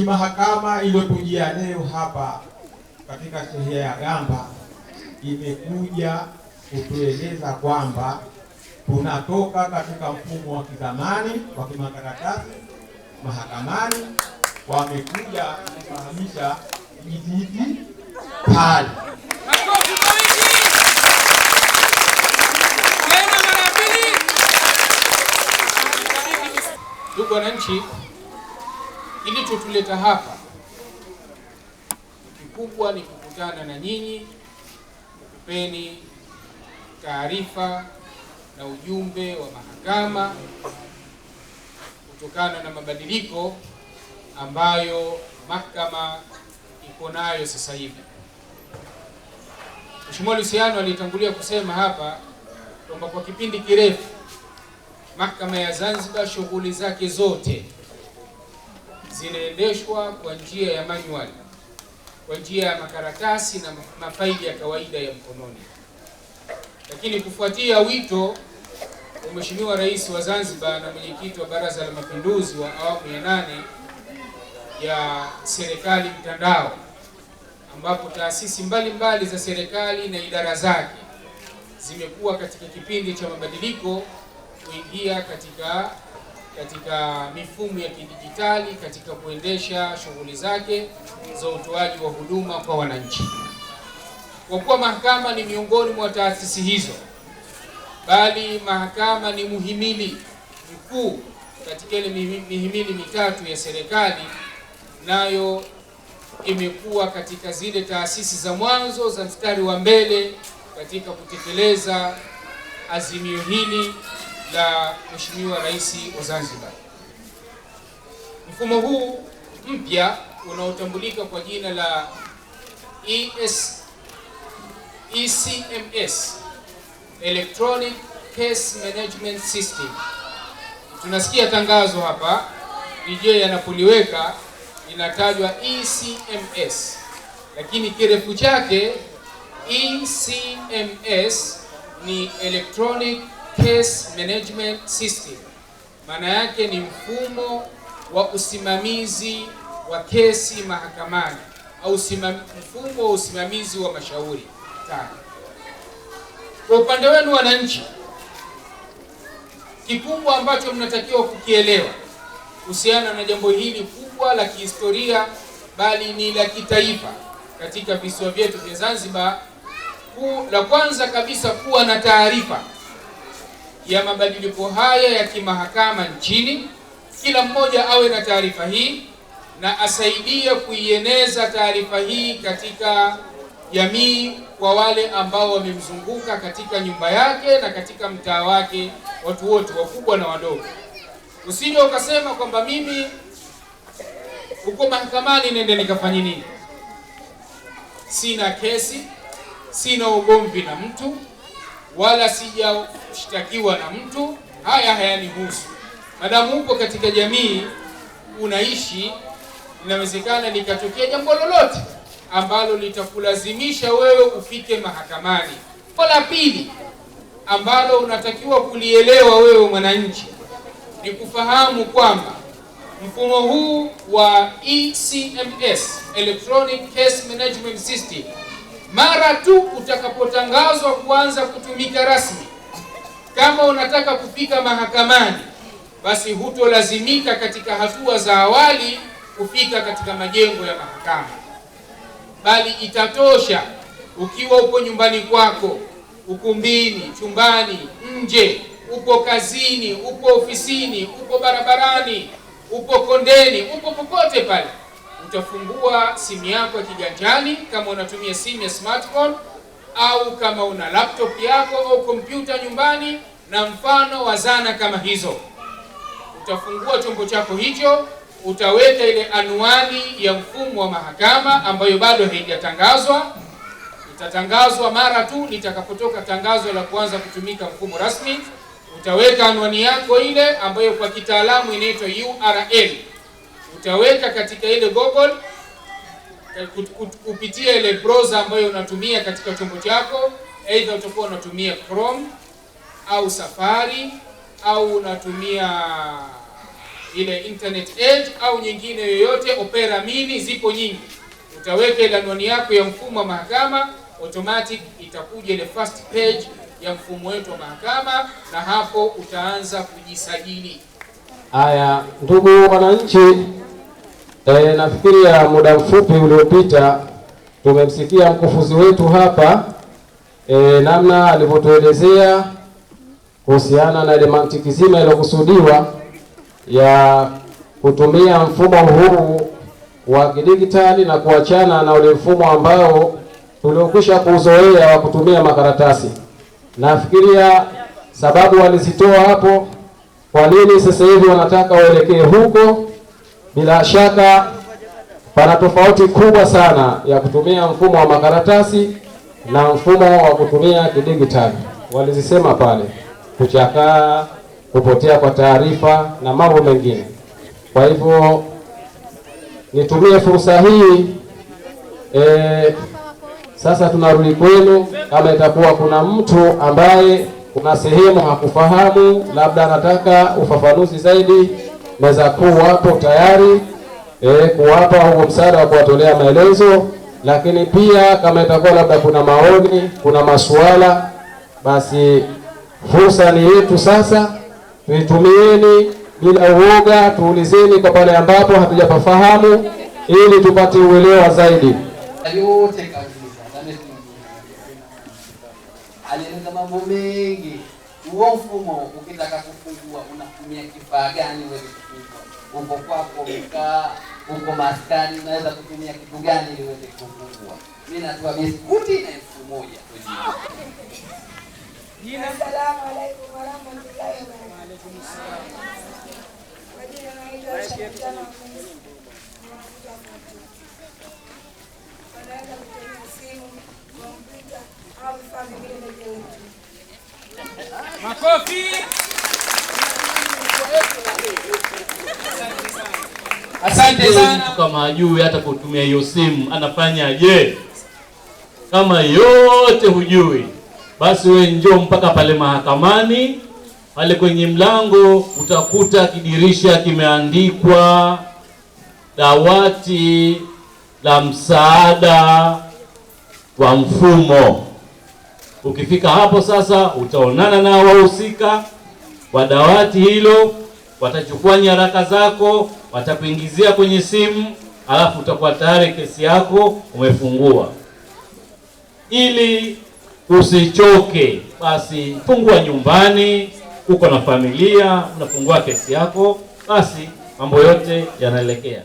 mahakama iliyotujia leo hapa katika shehia ya Gamba imekuja kutueleza kwamba tunatoka katika mfumo wa kizamani wa kimakaratasi mahakamani, wamekuja kufahamisha dijitali. Ndugu wananchi, kilichotuleta hapa kikubwa ni kukutana na nyinyi, kupeni taarifa na ujumbe wa mahakama kutokana na mabadiliko ambayo mahakama iko nayo sasa hivi. Mheshimiwa Luciano alitangulia kusema hapa kwamba kwa kipindi kirefu mahakama ya Zanzibar shughuli zake zote zinaendeshwa kwa njia ya manual, kwa njia ya makaratasi na mafaili ya kawaida ya mkononi. Lakini kufuatia wito wa Mheshimiwa Rais wa Zanzibar na mwenyekiti wa Baraza la Mapinduzi wa awamu ya 8 ya serikali mtandao, ambapo taasisi mbalimbali za serikali na idara zake zimekuwa katika kipindi cha mabadiliko kuingia katika mifumo ya kidijitali katika kuendesha shughuli zake za utoaji wa huduma kwa wananchi. Kwa kuwa mahakama ni miongoni mwa taasisi hizo, bali mahakama ni muhimili mkuu katika ile mihimili mitatu ya serikali, nayo imekuwa katika zile taasisi za mwanzo za mstari wa mbele katika kutekeleza azimio hili la Mheshimiwa Rais wa Zanzibar. Mfumo huu mpya unaotambulika kwa jina la ECMS, Electronic Case Management System. Tunasikia tangazo hapa, DJ anapoliweka inatajwa ECMS, lakini kirefu chake ECMS ni Electronic Case Management System. Maana yake ni mfumo wa usimamizi wa kesi mahakamani au mfumo wa usimamizi wa mashauri. Kwa upande wenu wananchi, kikubwa ambacho mnatakiwa kukielewa kuhusiana na jambo hili kubwa la kihistoria bali ni la kitaifa katika visiwa vyetu vya Zanzibar, la kwanza kabisa kuwa na taarifa ya mabadiliko haya ya kimahakama nchini. Kila mmoja awe na taarifa hii na asaidie kuieneza taarifa hii katika jamii, kwa wale ambao wamemzunguka katika nyumba yake na katika mtaa wake, watu wote wakubwa na wadogo. Usije ukasema kwamba mimi uko mahakamani nende nikafanye nini? Sina kesi, sina ugomvi na mtu, wala sijashtakiwa na mtu, haya hayanihusu. Madamu uko katika jamii unaishi, inawezekana likatokea jambo lolote ambalo litakulazimisha wewe ufike mahakamani. Kwa la pili ambalo unatakiwa kulielewa wewe mwananchi ni kufahamu kwamba mfumo huu wa ECMS, Electronic Case Management System, mara tu utakapotangazwa kuanza kutumika rasmi, kama unataka kufika mahakamani, basi hutolazimika katika hatua za awali kufika katika majengo ya mahakama, bali itatosha ukiwa uko nyumbani kwako, ukumbini, chumbani, nje, upo kazini, upo ofisini, upo barabarani, upo kondeni, upo popote pale, utafungua simu yako ya kiganjani kama unatumia simu ya smartphone, au kama una laptop yako au kompyuta nyumbani na mfano wa zana kama hizo. Utafungua chombo chako hicho, utaweka ile anwani ya mfumo wa mahakama ambayo bado haijatangazwa. Itatangazwa mara tu litakapotoka tangazo la kuanza kutumika mfumo rasmi. Utaweka anwani yako ile ambayo kwa kitaalamu inaitwa URL. Utaweka katika ile Google kupitia ile browser ambayo unatumia katika chombo chako, aidha utakuwa unatumia Chrome au Safari au unatumia ile internet age au nyingine yoyote, Opera Mini zipo nyingi. Utaweka ile anwani yako ya mfumo wa mahakama, automatic itakuja ile first page ya mfumo wetu wa mahakama, na hapo utaanza kujisajili. Haya, ndugu wananchi, nafikiria muda mfupi uliopita tumemsikia mkufunzi wetu hapa namna alivyotuelezea kuhusiana na ile mantiki zima iliyokusudiwa ya kutumia mfumo huu wa kidigitali na kuachana na ule mfumo ambao tuliokwisha kuzoea wa kutumia makaratasi. Nafikiria sababu walizitoa hapo, kwa nini sasa hivi wanataka waelekee huko. Bila shaka pana tofauti kubwa sana ya kutumia mfumo wa makaratasi na mfumo wa kutumia kidigitali. Walizisema pale kuchakaa, kupotea kwa taarifa na mambo mengine. Kwa hivyo nitumie fursa hii sasa tunarudi kwenu. Kama itakuwa kuna mtu ambaye kuna sehemu hakufahamu, labda anataka ufafanuzi zaidi, meza kuu wapo tayari kuwapa huo msaada wa kuwatolea maelezo. Lakini pia kama itakuwa labda kuna maoni, kuna masuala, basi fursa ni yetu sasa, tuitumieni bila uoga, tuulizeni kwa pale ambapo hatujapafahamu ili tupate uelewa zaidi. Yote kabisa alieleza mambo mengi. Huo mfumo ukitaka kufungua unatumia kifaa gani wewe kufungua? Uko kwako umekaa, uko maskani, unaweza kutumia kitu gani ili uweze kufungua? Mimi natoa biskuti na 1000 kwa jina. Assalamu alaykum wa rahmatullahi wa barakatuh. Wa alaykum assalam. Majina naitwa Shakitana Mfunzi. Wanaweza kutumia simu, kompyuta au vifaa vingine vya kielektroniki. Makofi. Asante sana. Kama hajui hata kutumia hiyo simu anafanyaje? Kama yote hujui, basi we njoo mpaka pale mahakamani. Pale kwenye mlango utakuta kidirisha kimeandikwa dawati la msaada wa mfumo. Ukifika hapo sasa utaonana na wahusika wa dawati hilo, watachukua nyaraka zako, watakuingizia kwenye simu, alafu utakuwa tayari kesi yako umefungua. Ili usichoke, basi fungua nyumbani, uko na familia, unafungua kesi yako, basi mambo yote yanaelekea.